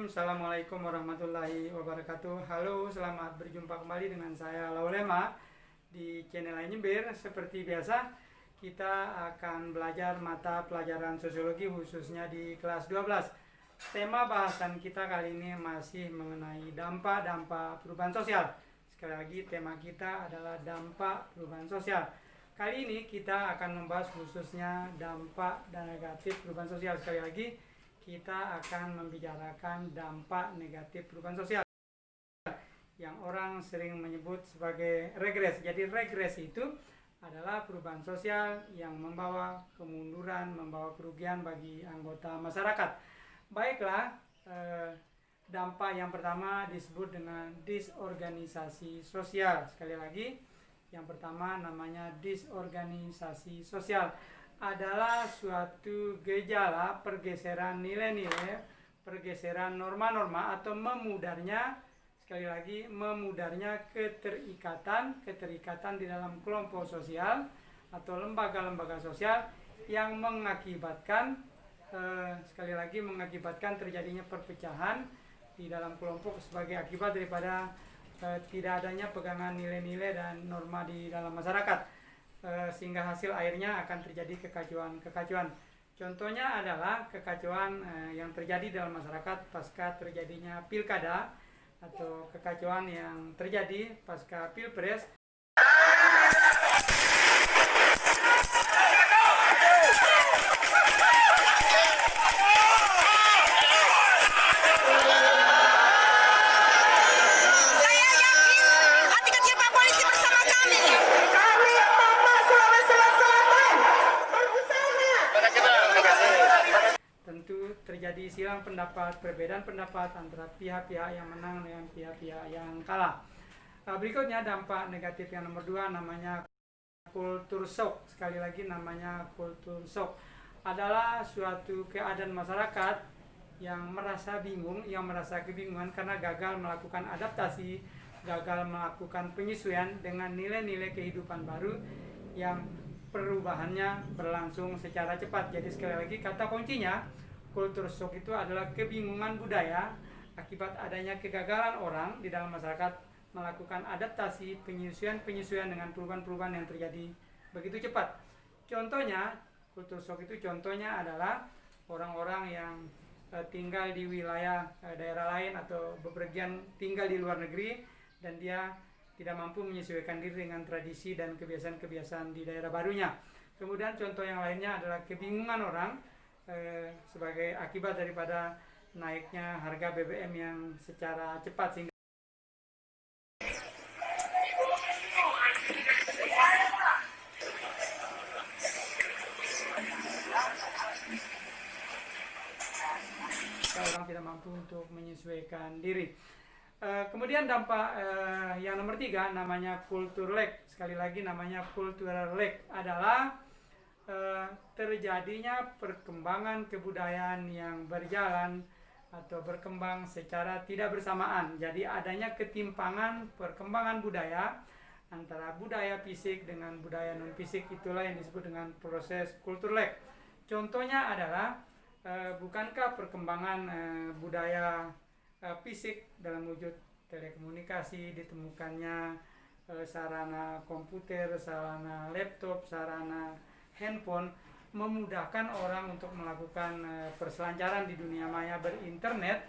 Assalamualaikum warahmatullahi wabarakatuh. Halo, selamat berjumpa kembali dengan saya Laulema di channel Nyembir. Seperti biasa, kita akan belajar mata pelajaran sosiologi khususnya di kelas 12. Tema bahasan kita kali ini masih mengenai dampak-dampak perubahan sosial. Sekali lagi, tema kita adalah dampak perubahan sosial. Kali ini kita akan membahas khususnya dampak dan negatif perubahan sosial. Sekali lagi, kita akan membicarakan dampak negatif perubahan sosial yang orang sering menyebut sebagai regres. Jadi regres itu adalah perubahan sosial yang membawa kemunduran, membawa kerugian bagi anggota masyarakat. Baiklah, dampak yang pertama disebut dengan disorganisasi sosial. Sekali lagi, yang pertama namanya disorganisasi sosial. Adalah suatu gejala pergeseran nilai-nilai, pergeseran norma-norma atau memudarnya, sekali lagi memudarnya keterikatan di dalam kelompok sosial atau lembaga-lembaga sosial yang mengakibatkan sekali lagi mengakibatkan terjadinya perpecahan di dalam kelompok sebagai akibat daripada tidak adanya pegangan nilai-nilai dan norma di dalam masyarakat. Sehingga hasil akhirnya akan terjadi kekacauan. Contohnya adalah kekacauan yang terjadi dalam masyarakat pasca terjadinya pilkada atau kekacauan yang terjadi pasca pilpres. Terjadi silang pendapat, perbedaan pendapat antara pihak-pihak yang menang dengan pihak-pihak yang kalah. Berikutnya dampak negatif yang nomor 2 namanya kultur shock. Sekali lagi namanya kultur shock. Adalah suatu keadaan masyarakat yang merasa bingung, yang merasa kebingungan karena gagal melakukan adaptasi, gagal melakukan penyesuaian dengan nilai-nilai kehidupan baru yang perubahannya berlangsung secara cepat. Jadi sekali lagi kata kuncinya, kultur shock itu adalah kebingungan budaya akibat adanya kegagalan orang di dalam masyarakat melakukan adaptasi, penyesuaian dengan perubahan-perubahan yang terjadi begitu cepat. Contohnya, kultur shock itu contohnya adalah orang-orang yang tinggal di wilayah daerah lain atau bepergian tinggal di luar negeri dan dia tidak mampu menyesuaikan diri dengan tradisi dan kebiasaan-kebiasaan di daerah barunya. Kemudian contoh yang lainnya adalah kebingungan orang sebagai akibat daripada naiknya harga BBM yang secara cepat sehingga orang tidak mampu untuk menyesuaikan diri. Kemudian dampak yang nomor 3 namanya kultur lag. Sekali lagi namanya cultural lag adalah terjadinya perkembangan kebudayaan yang berjalan atau berkembang secara tidak bersamaan. Jadi adanya ketimpangan perkembangan budaya antara budaya fisik dengan budaya non fisik, itulah yang disebut dengan proses kultur lag. Contohnya adalah bukankah perkembangan budaya fisik dalam wujud telekomunikasi, ditemukannya sarana komputer, sarana laptop, sarana handphone memudahkan orang untuk melakukan perselancaran di dunia maya berinternet,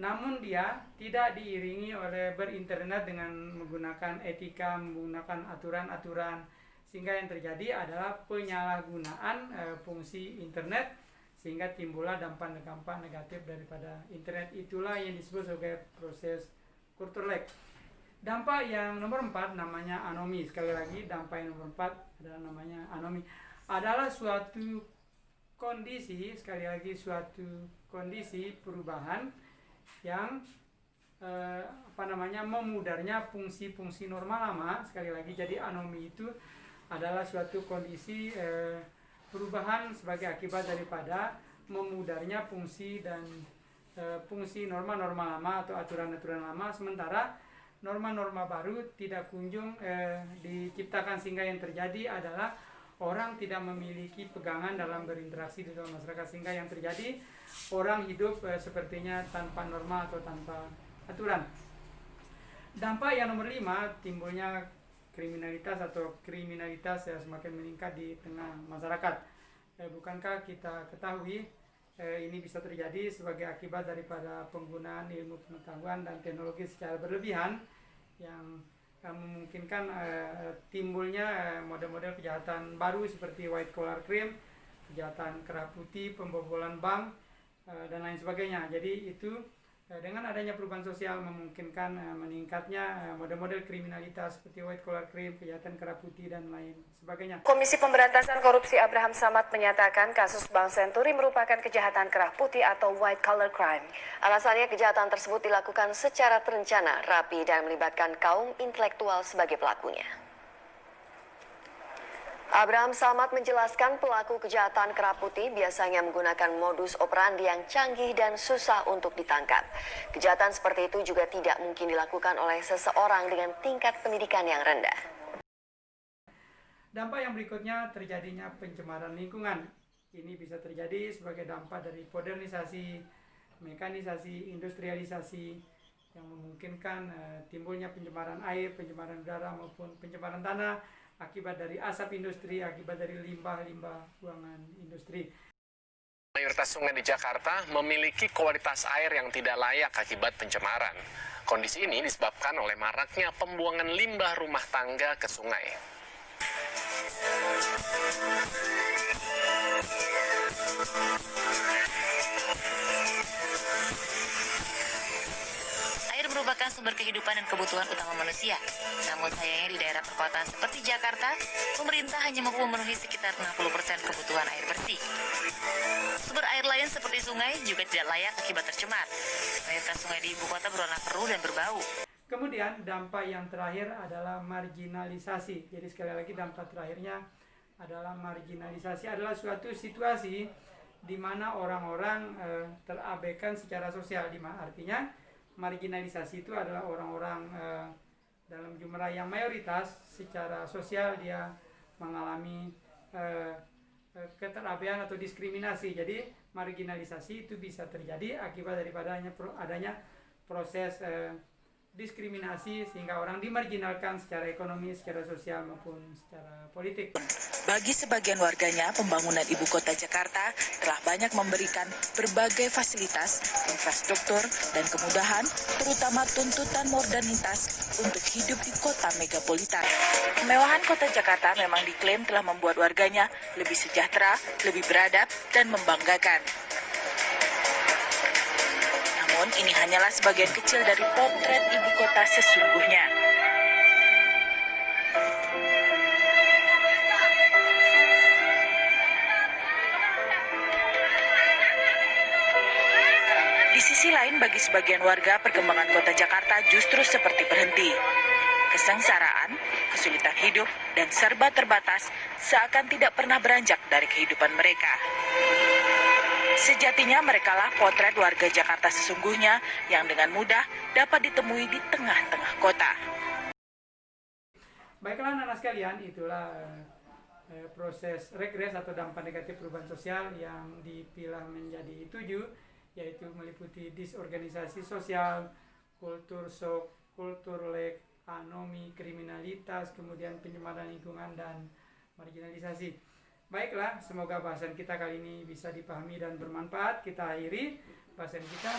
namun dia tidak diiringi oleh berinternet dengan menggunakan etika, menggunakan aturan-aturan, sehingga yang terjadi adalah penyalahgunaan fungsi internet sehingga timbullah dampak negatif daripada internet. Itulah yang disebut sebagai proses kultur lag. Dampak yang nomor 4 namanya anomi. Sekali lagi dampak yang nomor 4 adalah namanya anomi. Adalah suatu kondisi, sekali lagi suatu kondisi perubahan yang memudarnya fungsi-fungsi normal lama. Sekali lagi, jadi anomi itu adalah suatu kondisi perubahan sebagai akibat daripada memudarnya fungsi dan fungsi norma-norma lama atau aturan-aturan lama, sementara norma-norma baru tidak kunjung diciptakan, sehingga yang terjadi adalah orang tidak memiliki pegangan dalam berinteraksi di dalam masyarakat, sehingga yang terjadi orang hidup sepertinya tanpa norma atau tanpa aturan. Dampak yang nomor 5, timbulnya kriminalitas semakin meningkat di tengah masyarakat. Bukankah kita ketahui ini bisa terjadi sebagai akibat daripada penggunaan ilmu pengetahuan dan teknologi secara berlebihan yang memungkinkan timbulnya model-model kejahatan baru seperti white collar crime, kejahatan kerah putih, pembobolan bank, dan lain sebagainya. Jadi itu dengan adanya perubahan sosial memungkinkan meningkatnya model-model kriminalitas seperti white collar crime, kejahatan kerah putih, dan lain sebagainya. Komisi Pemberantasan Korupsi Abraham Samad menyatakan kasus Bank Senturi merupakan kejahatan kerah putih atau white collar crime. Alasannya kejahatan tersebut dilakukan secara terencana, rapi, dan melibatkan kaum intelektual sebagai pelakunya. Abraham Samad menjelaskan pelaku kejahatan kerah putih biasanya menggunakan modus operandi yang canggih dan susah untuk ditangkap. Kejahatan seperti itu juga tidak mungkin dilakukan oleh seseorang dengan tingkat pendidikan yang rendah. Dampak yang berikutnya terjadinya pencemaran lingkungan. Ini bisa terjadi sebagai dampak dari modernisasi, mekanisasi, industrialisasi yang memungkinkan timbulnya pencemaran air, pencemaran udara maupun pencemaran tanah akibat dari asap industri, akibat dari limbah-limbah buangan industri. Mayoritas sungai di Jakarta memiliki kualitas air yang tidak layak akibat pencemaran. Kondisi ini disebabkan oleh maraknya pembuangan limbah rumah tangga ke sungai. Air merupakan sumber kehidupan dan kebutuhan utama manusia. Namun sayangnya di daerah perkotaan seperti Jakarta, pemerintah hanya mampu memenuhi sekitar 60% kebutuhan air bersih. Sumber air lain seperti sungai juga tidak layak akibat tercemar. Mayoritas sungai di ibu kota berwarna keruh dan berbau. Kemudian dampak yang terakhir adalah marginalisasi. Jadi sekali lagi dampak terakhirnya adalah marginalisasi, adalah suatu situasi di mana orang-orang terabaikan secara sosial. Artinya marginalisasi itu adalah orang-orang dalam jumlah yang mayoritas secara sosial dia mengalami keterabaikan atau diskriminasi. Jadi marginalisasi itu bisa terjadi akibat daripada adanya proses diskriminasi sehingga orang dimarginalkan secara ekonomi, secara sosial maupun secara politik. Bagi sebagian warganya, pembangunan ibu kota Jakarta telah banyak memberikan berbagai fasilitas, infrastruktur, dan kemudahan, terutama tuntutan modernitas untuk hidup di kota megapolitan. Kemewahan kota Jakarta memang diklaim telah membuat warganya lebih sejahtera, lebih beradab, dan membanggakan. Namun, ini hanyalah sebagian kecil dari potret ibu kota sesungguhnya. Di sisi lain, bagi sebagian warga, perkembangan kota Jakarta justru seperti berhenti. Kesengsaraan, kesulitan hidup, dan serba terbatas seakan tidak pernah beranjak dari kehidupan mereka. Sejatinya merekalah potret warga Jakarta sesungguhnya yang dengan mudah dapat ditemui di tengah-tengah kota. Baiklah anak-anak sekalian, itulah proses regres atau dampak negatif perubahan sosial yang dipilah menjadi 7, yaitu meliputi disorganisasi sosial, kultur shock, kultur lag, anomi, kriminalitas, kemudian pencemaran lingkungan, dan marginalisasi. Baiklah, semoga bahasan kita kali ini bisa dipahami dan bermanfaat. Kita akhiri bahasan kita.